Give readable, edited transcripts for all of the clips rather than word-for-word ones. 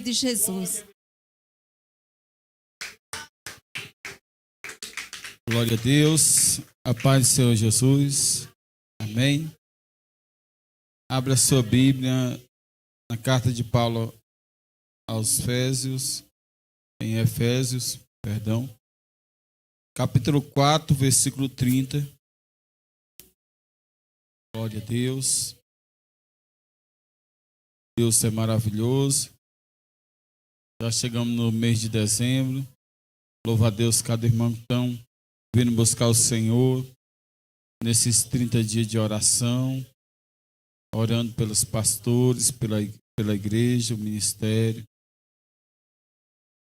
de Jesus. Glória a Deus, a paz do Senhor Jesus, amém. Abra a sua Bíblia na carta de Paulo aos Efésios, capítulo 4, versículo 30. Glória a Deus. Deus é maravilhoso. Já chegamos no mês de dezembro. Louva a Deus, cada irmão que estão vindo buscar o Senhor nesses 30 dias de oração, orando pelos pastores, pela igreja, o ministério.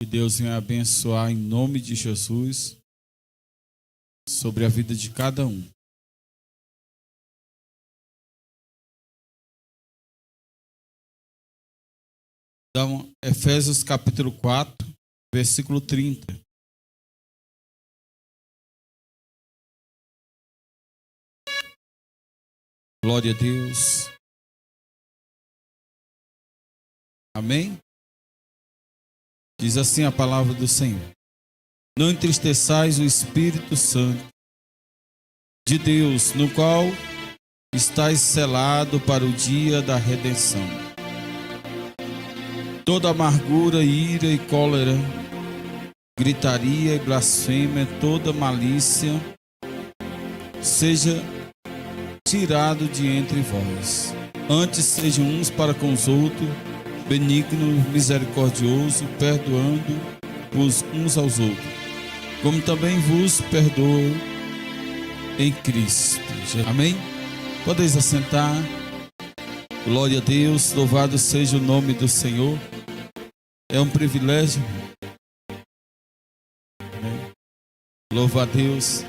Que Deus venha abençoar em nome de Jesus sobre a vida de cada um. Então, Efésios capítulo 4, versículo 30. Glória a Deus. Amém? Diz assim a palavra do Senhor: não entristeçais o Espírito Santo de Deus, no qual estáis selado para o dia da redenção. Toda amargura, ira e cólera, gritaria e blasfêmia, toda malícia, seja tirado de entre vós. Antes sejam uns para com os outros, benignos, misericordiosos, perdoando-vos uns aos outros, como também vos perdoo em Cristo. Amém? Podeis assentar. Glória a Deus, louvado seja o nome do Senhor. É um privilégio. Amém. Louva a Deus.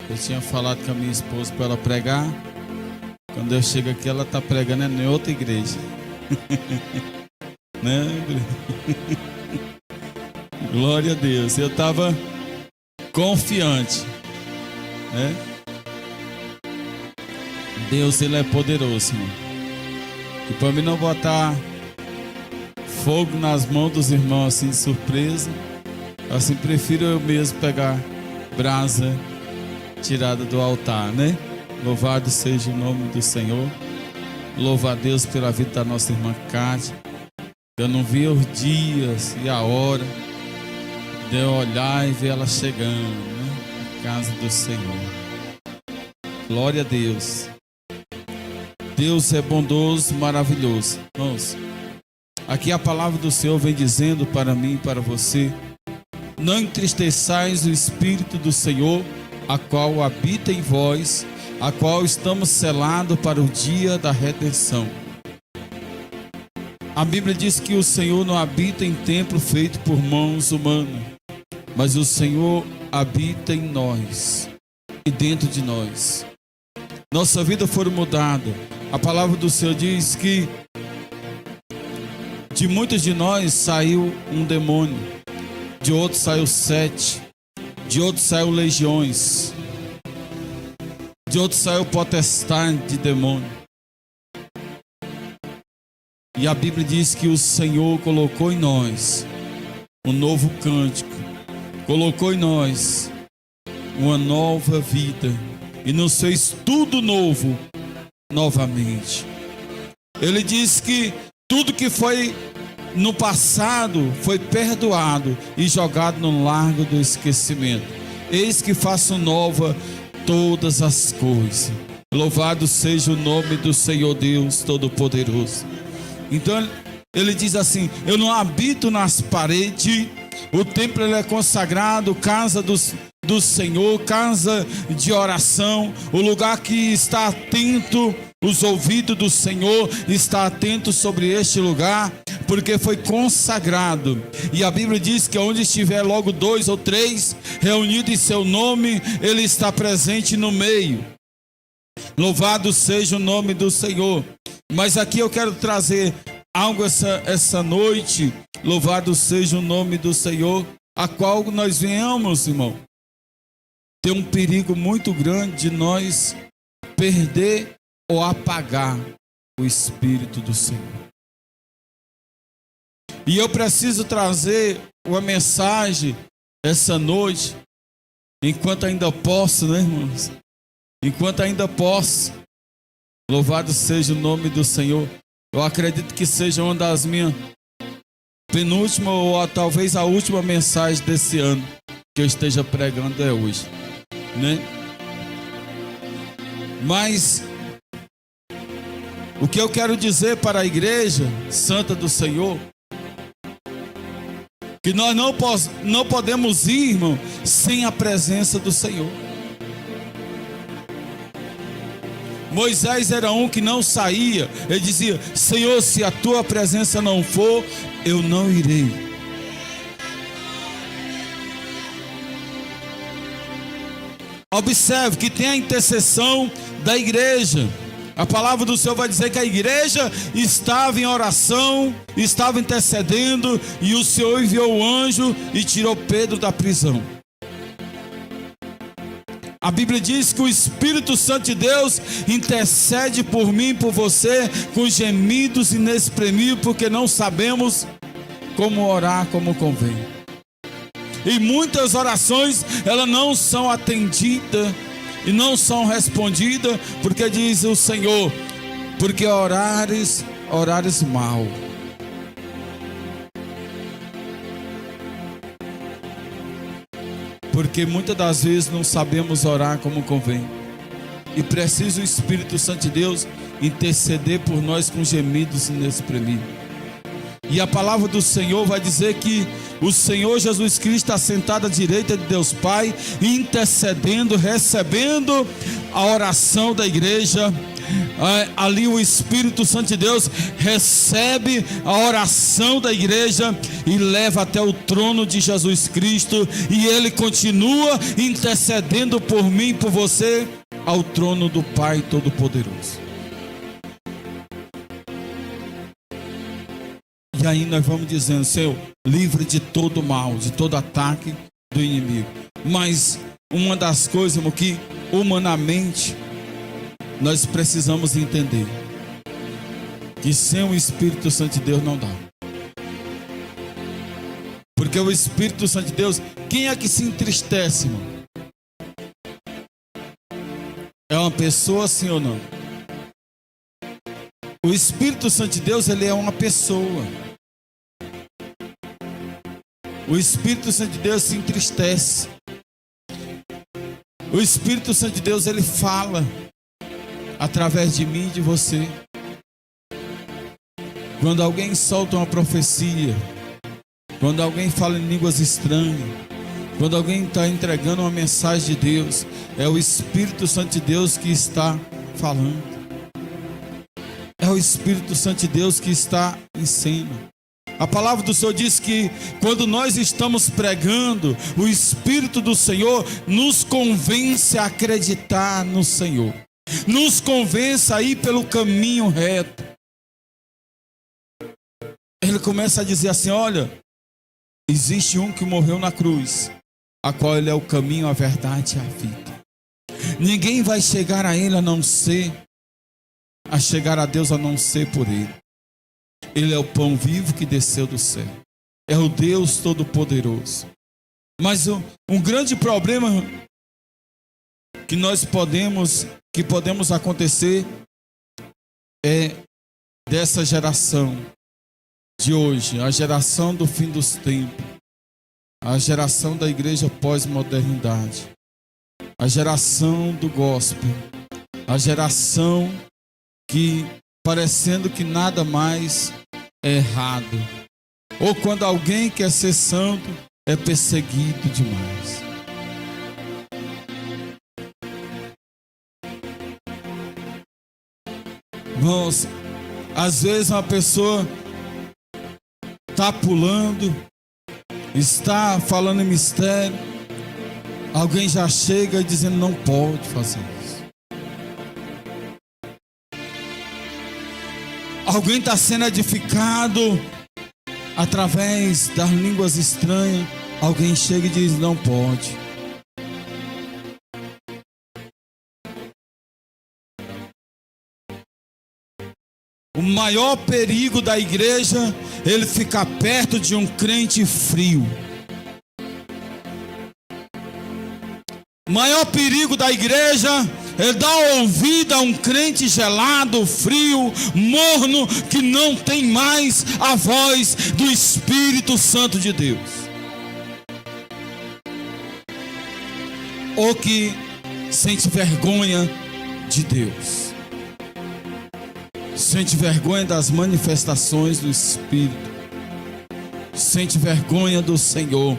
Eu tinha falado com a minha esposa para ela pregar. Quando eu chego aqui, ela está pregando em outra igreja. Né? Glória a Deus. Eu estava confiante, né? Deus, Ele é poderoso, irmão. E para mim não botar fogo nas mãos dos irmãos assim de surpresa, assim prefiro eu mesmo pegar brasa tirada do altar, né? Louvado seja o nome do Senhor. Louva a Deus pela vida da nossa irmã Cátia. Eu não vi os dias e a hora de eu olhar e ver ela chegando, né? Na casa do Senhor. Glória a Deus. Deus é bondoso, maravilhoso. Irmãos, aqui a palavra do Senhor vem dizendo para mim e para você: não entristeçais o Espírito do Senhor, a qual habita em vós, a qual estamos selados para o dia da redenção. A Bíblia diz que o Senhor não habita em templo feito por mãos humanas, mas o Senhor habita em nós e dentro de nós. Nossa vida foi mudada. A palavra do Senhor diz que de muitos de nós saiu um demônio, de outros saiu 7, de outros saiu legiões, de outros saiu potestade de demônio. E a Bíblia diz que o Senhor colocou em nós um novo cântico, colocou em nós uma nova vida e nos fez tudo novo novamente. Ele diz que tudo que foi no passado foi perdoado e jogado no largo do esquecimento. Eis que faço nova todas as coisas. Louvado seja o nome do Senhor Deus Todo-Poderoso. Então ele diz assim: eu não habito nas paredes. O templo ele é consagrado, casa do Senhor, casa de oração, o lugar que está atento, os ouvidos do Senhor está atento sobre este lugar, porque foi consagrado. E a Bíblia diz que onde estiver logo 2 ou 3 reunidos em seu nome, Ele está presente no meio. Louvado seja o nome do Senhor. Mas aqui eu quero trazer algo essa noite. Louvado seja o nome do Senhor, a qual nós venhamos, irmão, ter um perigo muito grande de nós perder ou apagar o Espírito do Senhor. E eu preciso trazer uma mensagem essa noite, enquanto ainda posso, né, irmãos? Enquanto ainda posso, louvado seja o nome do Senhor. Eu acredito que seja uma das minhas penúltima ou talvez a última mensagem desse ano que eu esteja pregando é hoje, né? Mas o que eu quero dizer para a Igreja Santa do Senhor, que nós não podemos ir, irmão, sem a presença do Senhor. Moisés era um que não saía. Ele dizia: Senhor, se a tua presença não for, eu não irei. Observe que tem a intercessão da igreja. A palavra do Senhor vai dizer que a igreja estava em oração, estava intercedendo, e o Senhor enviou o anjo e tirou Pedro da prisão. A Bíblia diz que o Espírito Santo de Deus intercede por mim e por você com gemidos inexprimíveis, porque não sabemos como orar como convém. E muitas orações, elas não são atendidas e não são respondidas, porque diz o Senhor, porque orares mal. Porque muitas das vezes não sabemos orar como convém. E precisa o Espírito Santo de Deus interceder por nós com gemidos inexprimíveis. E a palavra do Senhor vai dizer que o Senhor Jesus Cristo está sentado à direita de Deus Pai, intercedendo, recebendo a oração da igreja. Ali o Espírito Santo de Deus recebe a oração da igreja e leva até o trono de Jesus Cristo, e Ele continua intercedendo por mim e por você ao trono do Pai Todo-Poderoso. E aí nós vamos dizendo: Senhor, livre de todo mal, de todo ataque do inimigo. Mas uma das coisas, irmão, que humanamente nós precisamos entender, que sem o Espírito Santo de Deus não dá. Porque o Espírito Santo de Deus, quem é que se entristece, irmão? É uma pessoa, sim ou não? O Espírito Santo de Deus, ele é uma pessoa. O Espírito Santo de Deus se entristece. O Espírito Santo de Deus, ele fala através de mim e de você. Quando alguém solta uma profecia, quando alguém fala em línguas estranhas, quando alguém está entregando uma mensagem de Deus, é o Espírito Santo de Deus que está falando. É o Espírito Santo de Deus que está em cena. A palavra do Senhor diz que quando nós estamos pregando, o Espírito do Senhor nos convence a acreditar no Senhor, nos convence a ir pelo caminho reto. Ele começa a dizer assim: olha, existe um que morreu na cruz, a qual ele é o caminho, a verdade e a vida. Ninguém vai chegar a ele a chegar a Deus a não ser por ele. Ele é o pão vivo que desceu do céu. É o Deus Todo-Poderoso. Mas um grande problema que podemos acontecer é dessa geração de hoje, a geração do fim dos tempos, a geração da igreja pós-modernidade, a geração do gospel, a geração que parecendo que nada mais é errado, ou quando alguém quer ser santo é perseguido demais. Irmãos, às vezes uma pessoa está pulando, está falando em mistério, alguém já chega dizendo não pode fazer isso. Alguém está sendo edificado através das línguas estranhas, alguém chega e diz não pode. maior perigo da igreja é ele ficar perto de um crente frio. O maior perigo da igreja é dar ouvido a um crente gelado, frio, morno, que não tem mais a voz do Espírito Santo de Deus. Ou que sente vergonha de Deus. Sente vergonha das manifestações do Espírito. Sente vergonha do Senhor.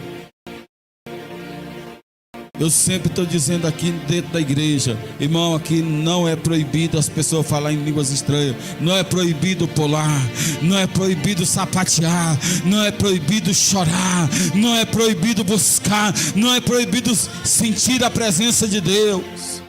Eu sempre estou dizendo aqui dentro da igreja, irmão, aqui não é proibido as pessoas falarem em línguas estranhas, não é proibido pular, não é proibido sapatear, não é proibido chorar, não é proibido buscar, não é proibido sentir a presença de Deus.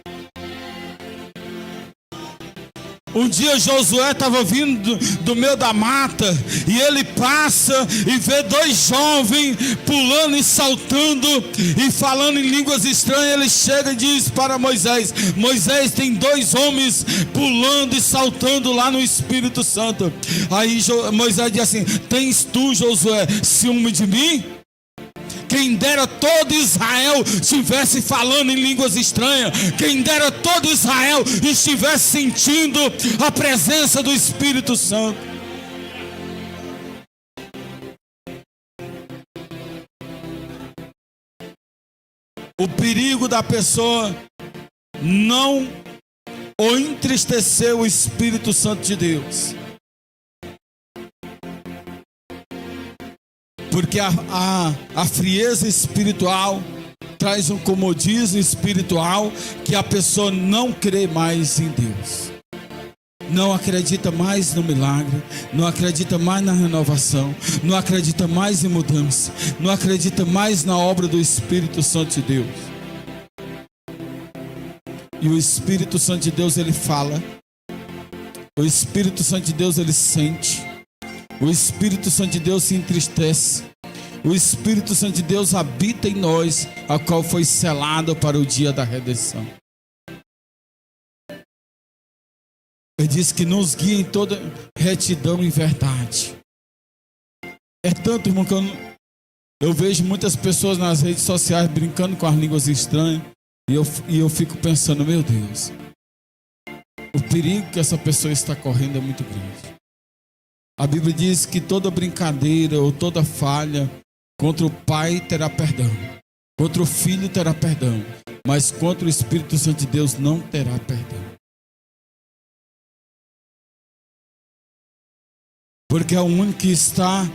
Um dia Josué estava vindo do meio da mata e ele passa e vê dois jovens pulando e saltando e falando em línguas estranhas. Ele chega e diz para Moisés: Moisés, tem dois homens pulando e saltando lá no Espírito Santo. Aí Moisés diz assim: tens tu, Josué, ciúme de mim? Quem dera todo Israel estivesse falando em línguas estranhas. Quem dera todo Israel estivesse sentindo a presença do Espírito Santo. O perigo da pessoa não ou entristecer o Espírito Santo de Deus. Porque a frieza espiritual traz um comodismo espiritual que a pessoa não crê mais em Deus. Não acredita mais no milagre, não acredita mais na renovação, não acredita mais em mudança, não acredita mais na obra do Espírito Santo de Deus. E o Espírito Santo de Deus, ele fala. O Espírito Santo de Deus, ele sente. O Espírito Santo de Deus se entristece. O Espírito Santo de Deus habita em nós, a qual foi selado para o dia da redenção. Ele diz que nos guia em toda retidão e verdade. É tanto, irmão, que eu vejo muitas pessoas nas redes sociais brincando com as línguas estranhas, e eu fico pensando, meu Deus, o perigo que essa pessoa está correndo é muito grande. A Bíblia diz que toda brincadeira ou toda falha contra o Pai terá perdão, contra o Filho terá perdão, mas contra o Espírito Santo de Deus não terá perdão. Porque é o único que está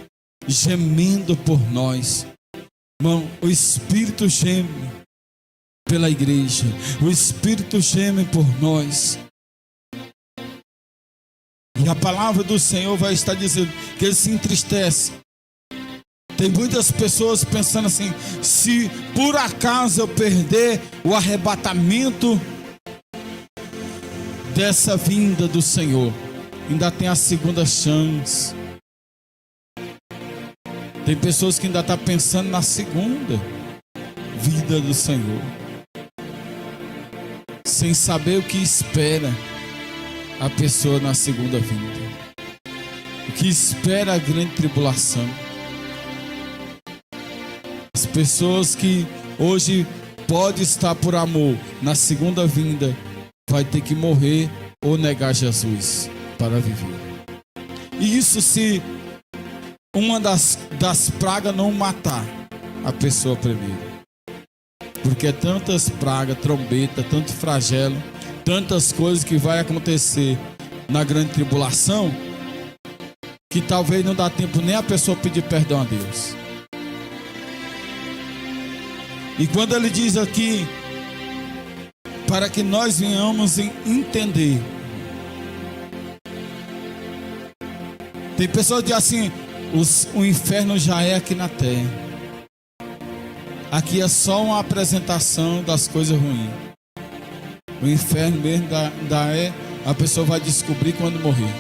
gemendo por nós. Irmão, o Espírito geme pela igreja, o Espírito geme por nós. E a palavra do Senhor vai estar dizendo que ele se entristece. Tem muitas pessoas pensando assim: se por acaso eu perder o arrebatamento dessa vinda do Senhor, ainda tem a segunda chance. Tem pessoas que ainda estão pensando na segunda vida do Senhor, sem saber o que espera a pessoa na segunda vinda, o que espera a grande tribulação. As pessoas que hoje pode estar por amor, na segunda vinda vai ter que morrer ou negar Jesus para viver. E isso se uma das pragas não matar a pessoa primeiro. Porque é tantas pragas, trombeta, tanto flagelo, tantas coisas que vai acontecer na grande tribulação, que talvez não dá tempo nem a pessoa pedir perdão a Deus. E quando ele diz aqui, para que nós venhamos entender. Tem pessoas que dizem assim: o inferno já é aqui na terra. Aqui é só uma apresentação das coisas ruins. O inferno mesmo a pessoa vai descobrir quando morrer.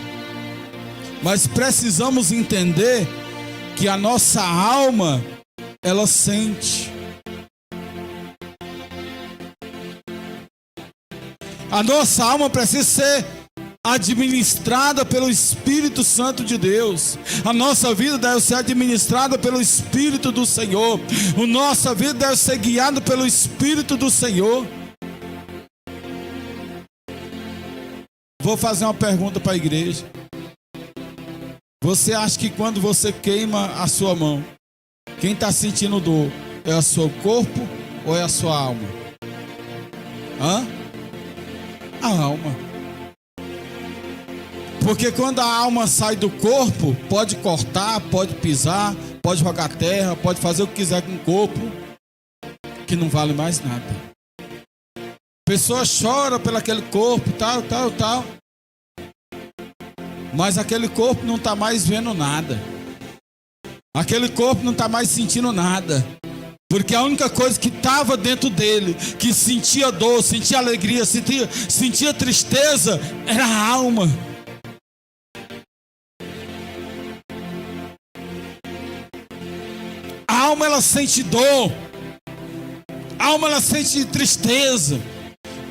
Mas precisamos entender que a nossa alma, ela sente. A nossa alma precisa ser administrada pelo Espírito Santo de Deus. A nossa vida deve ser administrada pelo Espírito do Senhor. A nossa vida deve ser guiada pelo Espírito do Senhor. Vou fazer uma pergunta para a igreja. Você acha que quando você queima a sua mão, quem está sentindo dor é o seu corpo ou é a sua alma? A alma. Porque quando a alma sai do corpo, pode cortar, pode pisar, pode jogar terra, pode fazer o que quiser com o corpo, que não vale mais nada. A pessoa chora pelo aquele corpo, tal. Mas aquele corpo não está mais vendo nada. Aquele corpo não está mais sentindo nada. Porque a única coisa que estava dentro dele, que sentia dor, sentia alegria, sentia tristeza, era a alma. A alma, ela sente dor. A alma, ela sente tristeza.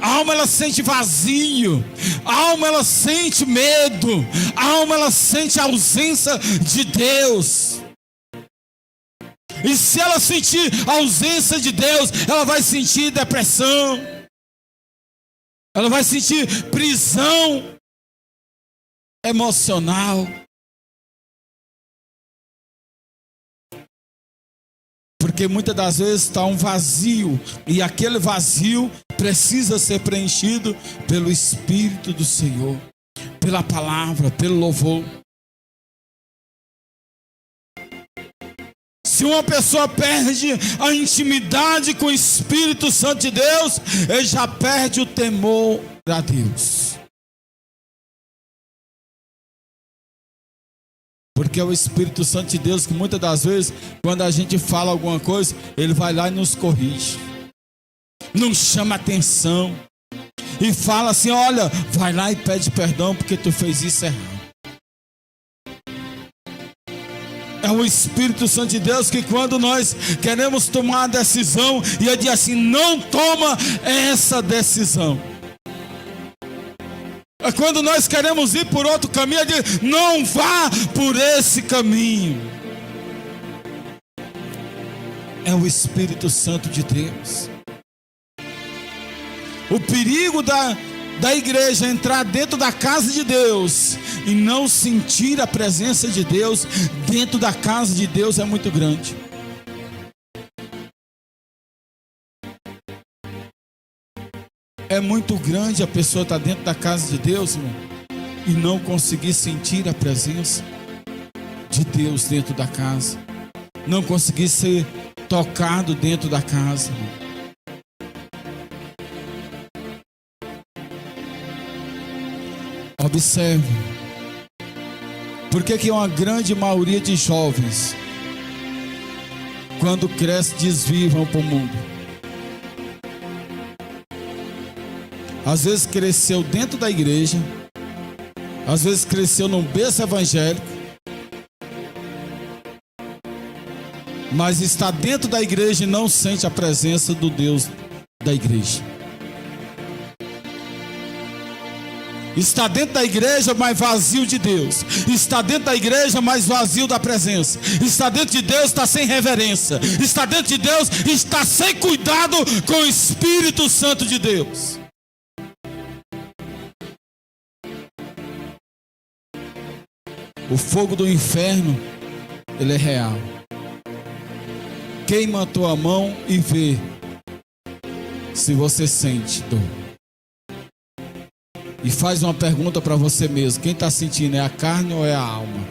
A alma, ela sente vazio. A alma, ela sente medo. A alma, ela sente a ausência de Deus. E se ela sentir a ausência de Deus, ela vai sentir depressão. Ela vai sentir prisão emocional. Porque muitas das vezes está um vazio, e aquele vazio precisa ser preenchido pelo Espírito do Senhor, pela palavra, pelo louvor. Se uma pessoa perde a intimidade com o Espírito Santo de Deus, ele já perde o temor a Deus. Porque é o Espírito Santo de Deus que muitas das vezes, quando a gente fala alguma coisa, ele vai lá e nos corrige. Não chama atenção. E fala assim, olha, vai lá e pede perdão porque tu fez isso errado. É o Espírito Santo de Deus que quando nós queremos tomar uma decisão, e ele diz assim, não toma essa decisão. É quando nós queremos ir por outro caminho, ele diz, não vá por esse caminho. É o Espírito Santo de Deus. O perigo da igreja entrar dentro da casa de Deus e não sentir a presença de Deus dentro da casa de Deus é muito grande. É muito grande a pessoa estar dentro da casa de Deus, irmão, e não conseguir sentir a presença de Deus dentro da casa, não conseguir ser tocado dentro da casa, irmão. Observe, por que uma grande maioria de jovens, quando cresce, desviam para o mundo? Às vezes cresceu dentro da igreja, às vezes cresceu num berço evangélico, mas está dentro da igreja e não sente a presença do Deus da igreja. Está dentro da igreja, mas vazio de Deus. Está dentro da igreja, mas vazio da presença. Está dentro de Deus, está sem reverência. Está dentro de Deus, está sem cuidado com o Espírito Santo de Deus. O fogo do inferno, ele é real. Queima a tua mão e vê se você sente dor. E faz uma pergunta para você mesmo. Quem está sentindo, é a carne ou é a alma?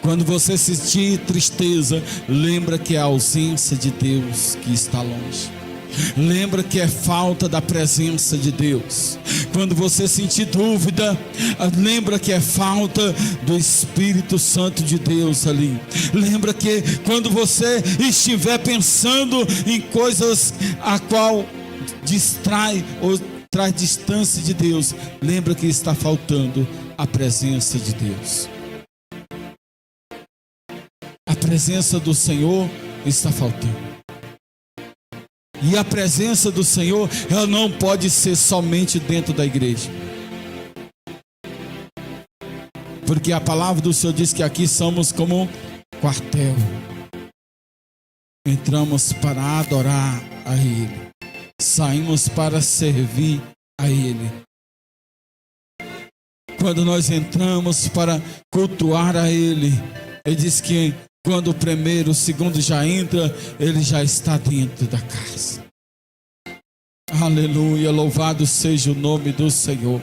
Quando você sentir tristeza, lembra que é a ausência de Deus que está longe. Lembra que é falta da presença de Deus. Quando você sentir dúvida, lembra que é falta do Espírito Santo de Deus ali. Lembra que quando você estiver pensando em coisas a qual distrai ou traz distância de Deus, lembra que está faltando a presença de Deus. A presença do Senhor está faltando. E a presença do Senhor, ela não pode ser somente dentro da igreja. Porque a palavra do Senhor diz que aqui somos como quartel. Entramos para adorar a Ele. Saímos para servir a Ele. Quando nós entramos para cultuar a Ele, Ele diz que quando o primeiro, o segundo já entra, Ele já está dentro da casa. Aleluia, louvado seja o nome do Senhor.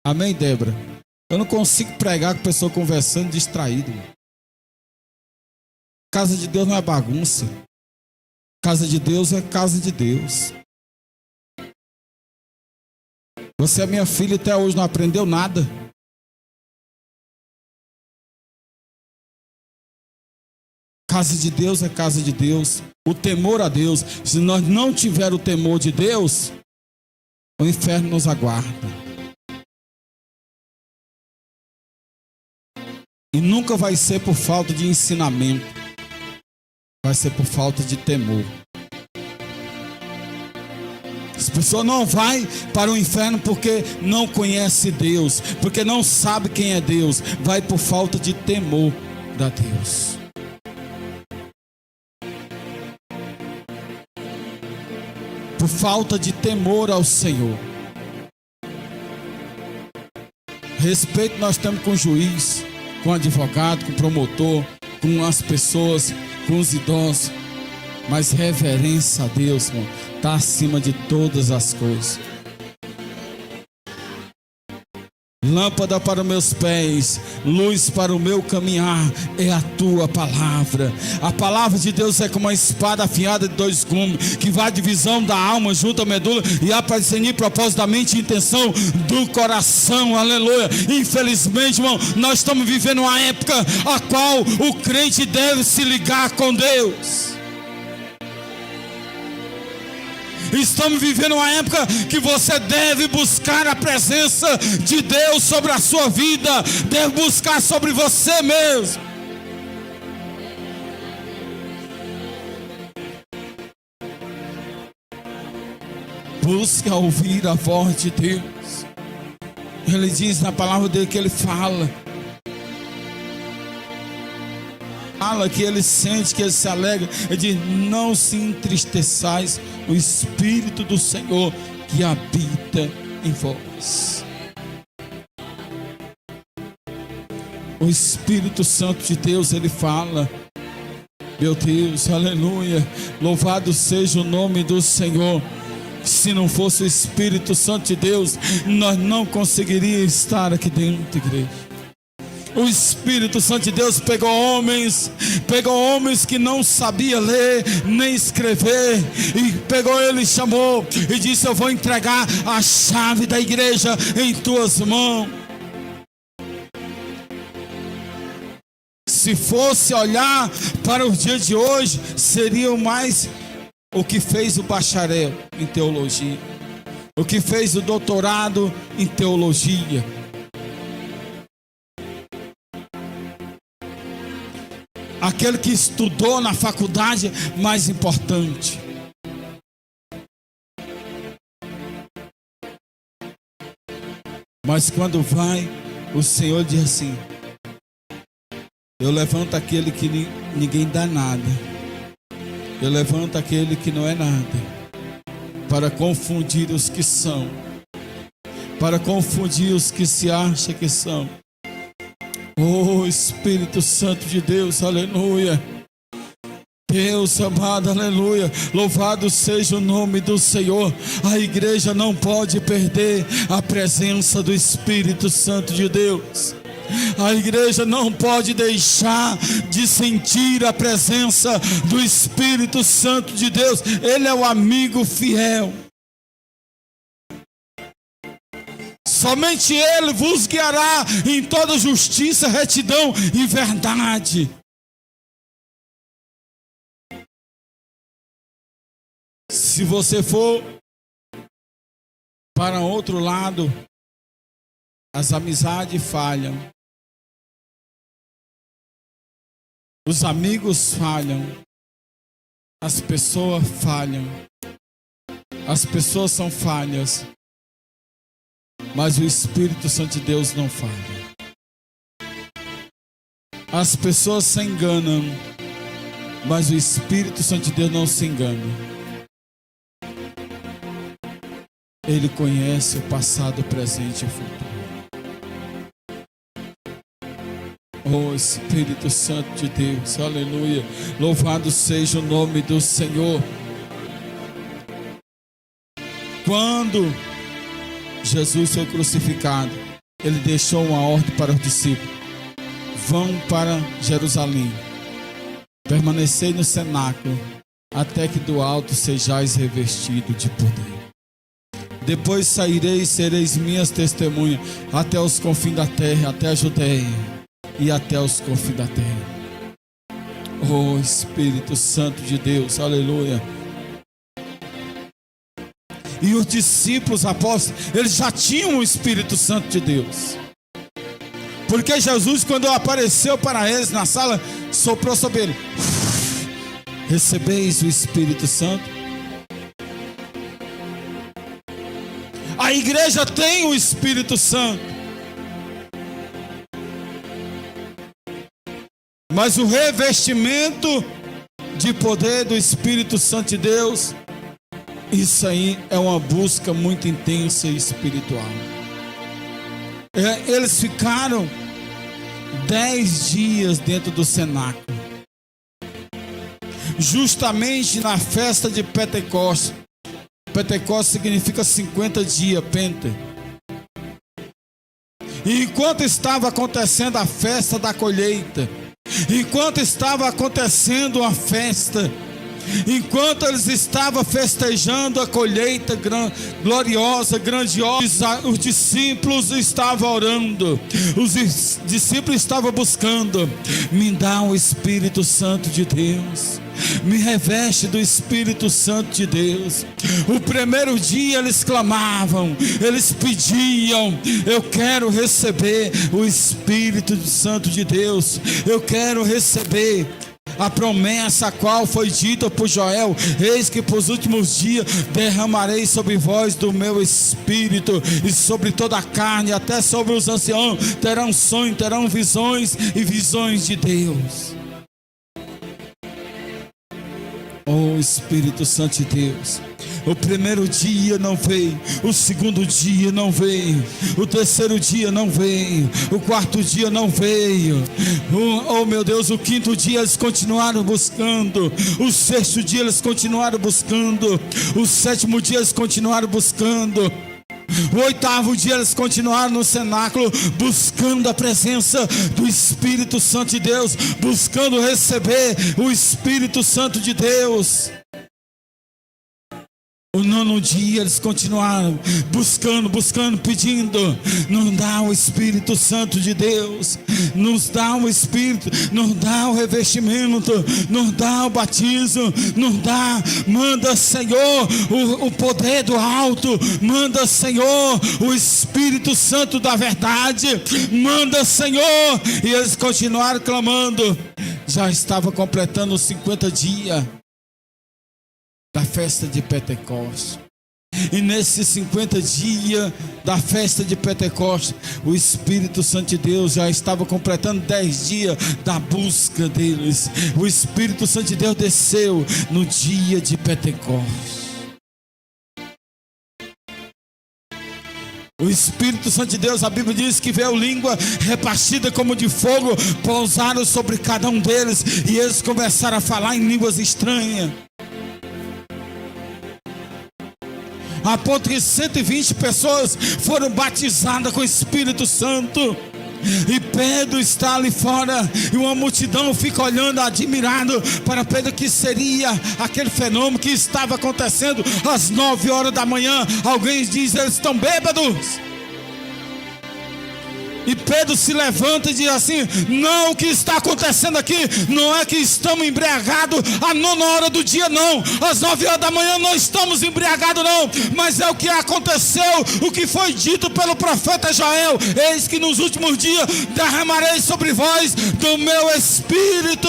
Amém, Débora? Eu não consigo pregar com a pessoa conversando distraído. Casa de Deus não é bagunça. Casa de Deus é casa de Deus. Você é minha filha e até hoje não aprendeu nada. Casa de Deus é casa de Deus. O temor a Deus. Se nós não tivermos o temor de Deus, o inferno nos aguarda. E nunca vai ser por falta de ensinamento. Vai ser por falta de temor. As pessoas não vão para o inferno porque não conhece Deus, porque não sabe quem é Deus. Vai por falta de temor a Deus. Por falta de temor ao Senhor. Respeito nós temos com o juiz, com o advogado, com o promotor, com as pessoas, com os idosos. Mas reverência a Deus, irmão, está acima de todas as coisas. Lâmpada para os meus pés, luz para o meu caminhar, é a tua palavra. A palavra de Deus é como uma espada afiada de 2 gumes, que vai à divisão da alma junto à medula e há para discernir propósito da mente e intenção do coração. Aleluia. Infelizmente, irmão, nós estamos vivendo uma época a qual o crente deve se ligar com Deus. Estamos vivendo uma época que você deve buscar a presença de Deus sobre a sua vida, deve buscar sobre você mesmo. Busca ouvir a voz de Deus. Ele diz na palavra dele que ele fala que ele sente, que ele se alegra. Ele diz: não se entristeçais, o Espírito do Senhor que habita em vós. O Espírito Santo de Deus, ele fala. Meu Deus, aleluia, louvado seja o nome do Senhor. Se não fosse o Espírito Santo de Deus, nós não conseguiríamos estar aqui dentro, igreja. O Espírito Santo de Deus pegou homens que não sabiam ler nem escrever, e pegou ele e chamou e disse: eu vou entregar a chave da igreja em tuas mãos. Se fosse olhar para os dias de hoje, seria mais o que fez o bacharel em teologia, o que fez o doutorado em teologia. Aquele que estudou na faculdade mais importante. Mas quando vai, o Senhor diz assim: eu levanto aquele que ninguém dá nada. Eu levanto aquele que não é nada, para confundir os que são, para confundir os que se acham que são. Oh, Espírito Santo de Deus, aleluia. Deus amado, aleluia. Louvado seja o nome do Senhor. A igreja não pode perder a presença do Espírito Santo de Deus. A igreja não pode deixar de sentir a presença do Espírito Santo de Deus. Ele é o amigo fiel. Somente Ele vos guiará em toda justiça, retidão e verdade. Se você for para outro lado, as amizades falham. Os amigos falham, as pessoas falham, as pessoas são falhas, mas o Espírito Santo de Deus não falha. As pessoas se enganam, mas o Espírito Santo de Deus não se engana. Ele conhece o passado, o presente e o futuro. Oh, Espírito Santo de Deus, aleluia. Louvado seja o nome do Senhor. Quando Jesus foi crucificado, ele deixou uma ordem para os discípulos: vão para Jerusalém, permanecei no cenáculo, até que do alto sejais revestido de poder. Depois saireis e sereis minhas testemunhas até os confins da terra, até a Judeia e até os confins da terra. Oh, Espírito Santo de Deus, aleluia. E os discípulos apóstolos, eles já tinham o Espírito Santo de Deus. Porque Jesus, quando apareceu para eles na sala, soprou sobre ele: recebeis o Espírito Santo. A igreja tem o Espírito Santo, mas o revestimento de poder do Espírito Santo de Deus, isso aí é uma busca muito intensa e espiritual. Eles ficaram 10 dias dentro do cenáculo, justamente na festa de Pentecostes. Pentecostes significa 50 dias, Pente. E enquanto estava acontecendo a festa da colheita, enquanto estava acontecendo a festa, enquanto eles estavam festejando a colheita gloriosa, grandiosa, os discípulos estavam orando, os discípulos estavam buscando: me dá o Espírito Santo de Deus, me reveste do Espírito Santo de Deus. O primeiro dia eles clamavam, eles pediam: eu quero receber o Espírito Santo de Deus, eu quero receber a promessa a qual foi dita por Joel: eis que por últimos dias derramarei sobre vós do meu Espírito, e sobre toda a carne, até sobre os anciãos terão sonhos, terão visões e visões de Deus. Oh, Espírito Santo de Deus, o primeiro dia não veio, o segundo dia não veio, o terceiro dia não veio, o quarto dia não veio, oh meu Deus, o quinto dia eles continuaram buscando, o sexto dia eles continuaram buscando, o sétimo dia eles continuaram buscando, o oitavo dia eles continuaram no cenáculo, buscando a presença do Espírito Santo de Deus, buscando receber o Espírito Santo de Deus. O nono dia eles continuaram buscando, pedindo: nos dá o Espírito Santo de Deus, nos dá o Espírito, nos dá o revestimento, nos dá o batismo, nos dá, manda Senhor o poder do alto, manda Senhor o Espírito Santo da verdade, manda Senhor. E eles continuaram clamando. Já estava completando os 50 dias da festa de Pentecostes. E nesses 50 dias da festa de Pentecostes, o Espírito Santo de Deus já estava completando 10 dias da busca deles. O Espírito Santo de Deus desceu no dia de Pentecostes. O Espírito Santo de Deus, a Bíblia diz que veio língua repartida como de fogo, pousaram sobre cada um deles, e eles começaram a falar em línguas estranhas. A ponto que 120 pessoas foram batizadas com o Espírito Santo. E Pedro está ali fora, e uma multidão fica olhando admirado para Pedro, que seria aquele fenômeno que estava acontecendo às 9 horas da manhã. Alguém diz: eles estão bêbados. E Pedro se levanta e diz assim: não, o que está acontecendo aqui não é que estamos embriagados à 9h do dia, não. Às 9h da manhã não estamos embriagados, não. Mas é o que aconteceu, o que foi dito pelo profeta Joel: eis que nos últimos dias derramarei sobre vós do meu Espírito.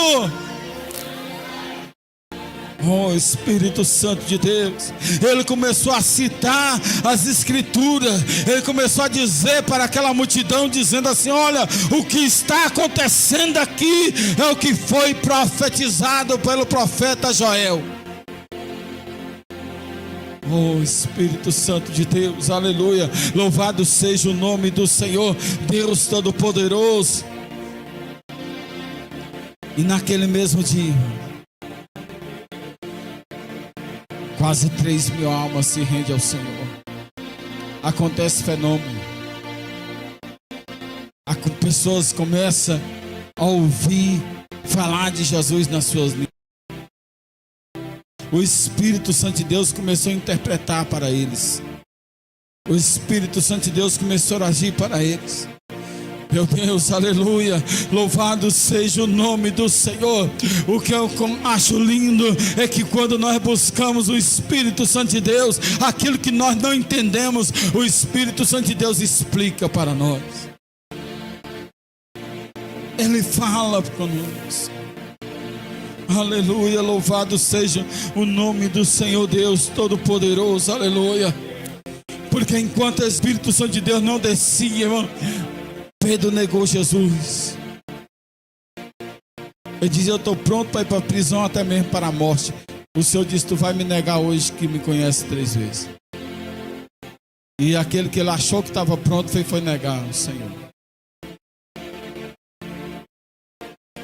Oh, Espírito Santo de Deus. Ele começou a citar as Escrituras. Ele começou a dizer para aquela multidão, dizendo assim: olha, o que está acontecendo aqui é o que foi profetizado pelo profeta Joel. Oh, Espírito Santo de Deus, aleluia. Louvado seja o nome do Senhor, Deus Todo-Poderoso. E naquele mesmo dia, quase 3.000 almas se rendem ao Senhor. Acontece fenômeno. Pessoas começam a ouvir falar de Jesus nas suas línguas. O Espírito Santo de Deus começou a interpretar para eles. O Espírito Santo de Deus começou a agir para eles. Meu Deus, aleluia, louvado seja o nome do Senhor. O que eu acho lindo é que quando nós buscamos o Espírito Santo de Deus, aquilo que nós não entendemos, o Espírito Santo de Deus explica para nós. Ele fala conosco. Aleluia, louvado seja o nome do Senhor Deus Todo-Poderoso, aleluia. Porque enquanto o Espírito Santo de Deus não descia, irmão, Pedro negou Jesus. Ele dizia: eu estou pronto para ir para a prisão, até mesmo para a morte. O Senhor disse: tu vai me negar hoje que me conhece 3 vezes. E aquele que ele achou que estava pronto foi negar o Senhor.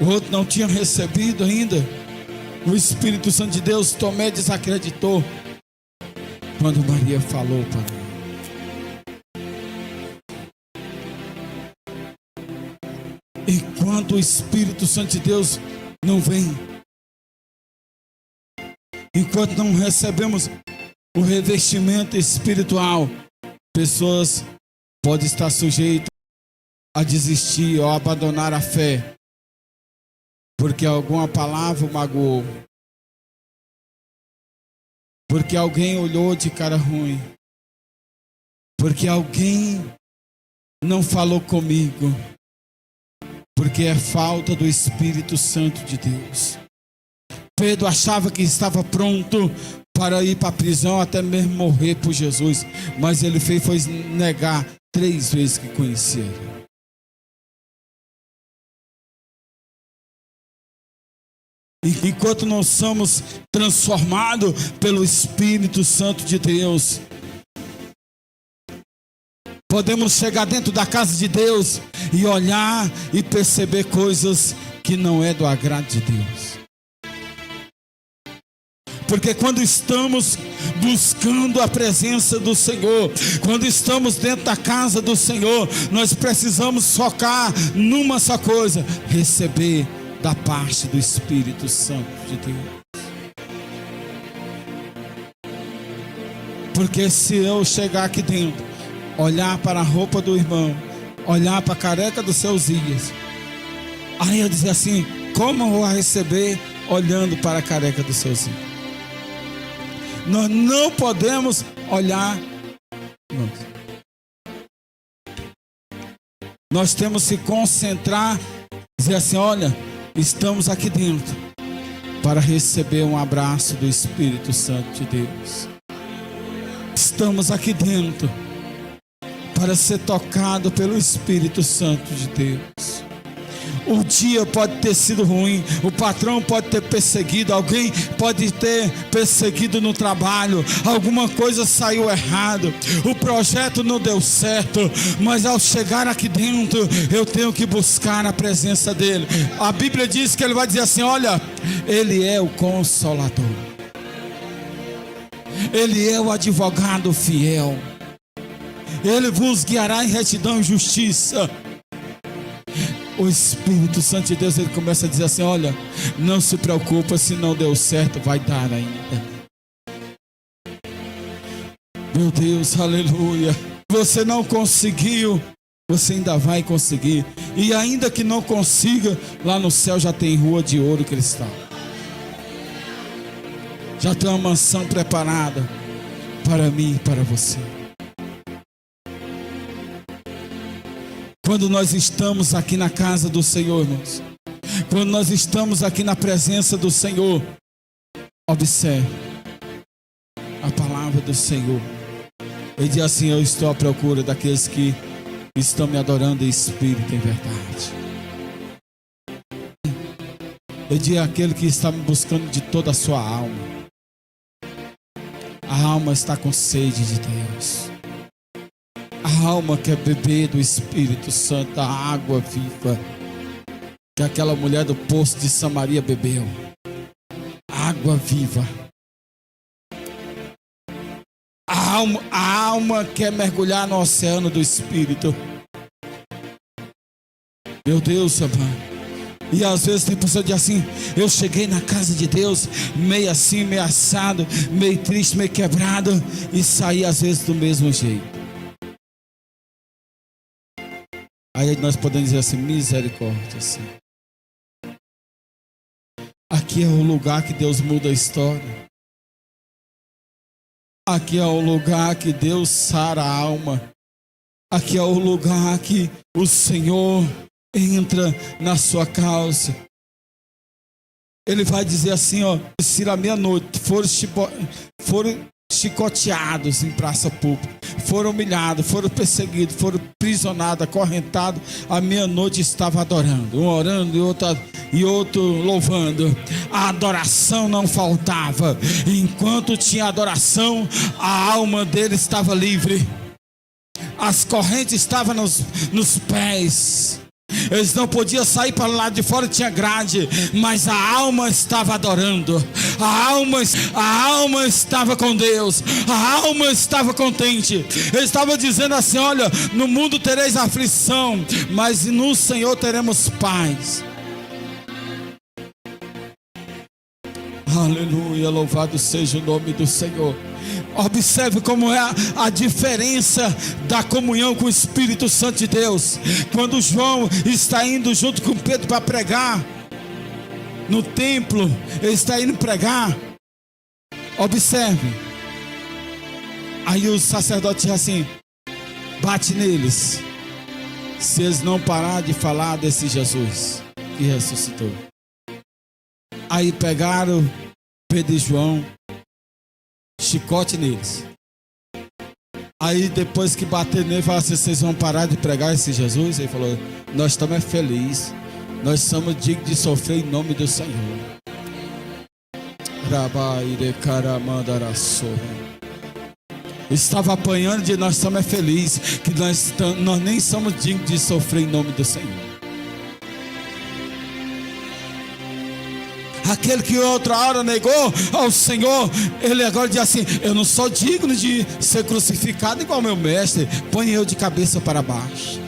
O outro não tinha recebido ainda o Espírito Santo de Deus. Tomé desacreditou quando Maria falou para ele. Enquanto o Espírito Santo de Deus não vem, enquanto não recebemos o revestimento espiritual, pessoas podem estar sujeitas a desistir ou abandonar a fé, porque alguma palavra o magoou, porque alguém olhou de cara ruim, porque alguém não falou comigo, porque é falta do Espírito Santo de Deus. Pedro achava que estava pronto para ir para a prisão, até mesmo morrer por Jesus, mas ele foi negar 3 vezes que conhecia ele. Enquanto nós somos transformados pelo Espírito Santo de Deus, podemos chegar dentro da casa de Deus e olhar e perceber coisas que não é do agrado de Deus. Porque quando estamos buscando a presença do Senhor, quando estamos dentro da casa do Senhor, nós precisamos focar numa só coisa: receber da parte do Espírito Santo de Deus. Porque se eu chegar aqui dentro, olhar para a roupa do irmão, olhar para a careca dos seus dias, aí eu dizer assim: como eu vou receber olhando para a careca dos seus dias? Nós não podemos olhar. Nós temos que se concentrar, dizer assim: olha, estamos aqui dentro para receber um abraço do Espírito Santo de Deus. Estamos aqui dentro para ser tocado pelo Espírito Santo de Deus. O dia pode ter sido ruim, o patrão pode ter perseguido, alguém pode ter perseguido no trabalho, alguma coisa saiu errado, o projeto não deu certo, mas ao chegar aqui dentro, eu tenho que buscar a presença dele. A Bíblia diz que ele vai dizer assim: olha, ele é o Consolador, ele é o advogado fiel, ele vos guiará em retidão e justiça. O Espírito Santo de Deus, ele começa a dizer assim: olha, não se preocupa, se não deu certo, vai dar ainda. Meu Deus, aleluia. Você não conseguiu Você ainda vai conseguir. E ainda que não consiga, lá no céu já tem rua de ouro e cristal. Já tem uma mansão preparada para mim e para você. Quando nós estamos aqui na casa do Senhor, irmãos, quando nós estamos aqui na presença do Senhor, observe a palavra do Senhor. Ele diz assim: eu estou à procura daqueles que estão me adorando em espírito e em verdade. Ele diz: aquele que está me buscando de toda a sua alma. A alma está com sede de Deus. A alma quer beber do Espírito Santo, a água viva que aquela mulher do poço de Samaria bebeu. Água viva. A alma quer mergulhar no oceano do Espírito. Meu Deus, amado. E às vezes tem pessoa que diz assim: eu cheguei na casa de Deus meio assim, meio assado, meio triste, meio quebrado, e saí às vezes do mesmo jeito. Aí nós podemos dizer assim: misericórdia, Senhor. Aqui é o lugar que Deus muda a história. Aqui é o lugar que Deus sara a alma. Aqui é o lugar que o Senhor entra na sua causa. Ele vai dizer assim, ó: se à meia-noite foram chicoteados em praça pública, foram humilhados, foram perseguidos, foram aprisionados, acorrentados, à meia-noite estava adorando, um orando e outro louvando. A adoração não faltava. Enquanto tinha adoração, a alma dele estava livre. As correntes estavam nos pés. Eles não podiam sair para o lado de fora, tinha grade, mas a alma estava adorando. A alma estava com Deus. A alma estava contente. Ele estava dizendo assim: olha, no mundo tereis aflição, mas no Senhor teremos paz. Aleluia, louvado seja o nome do Senhor. Observe como é a diferença da comunhão com o Espírito Santo de Deus. Quando João está indo junto com Pedro para pregar no templo, ele está indo pregar. Observe. Aí o sacerdote diz assim: bate neles, se eles não pararem de falar desse Jesus que ressuscitou. Aí pegaram Pedro e João, chicote neles. Aí depois que bater nele, falaram assim: vocês vão parar de pregar esse Jesus? Ele falou: nós estamos felizes, nós somos dignos de sofrer em nome do Senhor. Estava apanhando de nós estamos felizes, que nós nem somos dignos de sofrer em nome do Senhor. Aquele que outra hora negou ao Senhor, ele agora diz assim: eu não sou digno de ser crucificado igual meu mestre, põe eu de cabeça para baixo.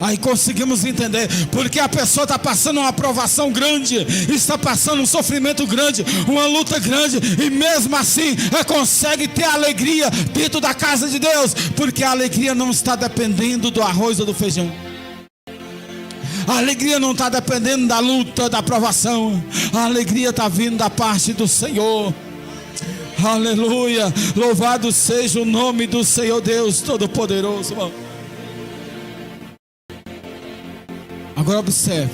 Aí conseguimos entender porque a pessoa está passando uma provação grande, está passando um sofrimento grande, uma luta grande, e mesmo assim consegue ter alegria dentro da casa de Deus, porque a alegria não está dependendo do arroz ou do feijão. A alegria não está dependendo da luta, da provação. A alegria está vindo da parte do Senhor. Aleluia, louvado seja o nome do Senhor Deus Todo-Poderoso, irmão. Agora observe.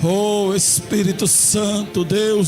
Oh Espírito Santo, Deus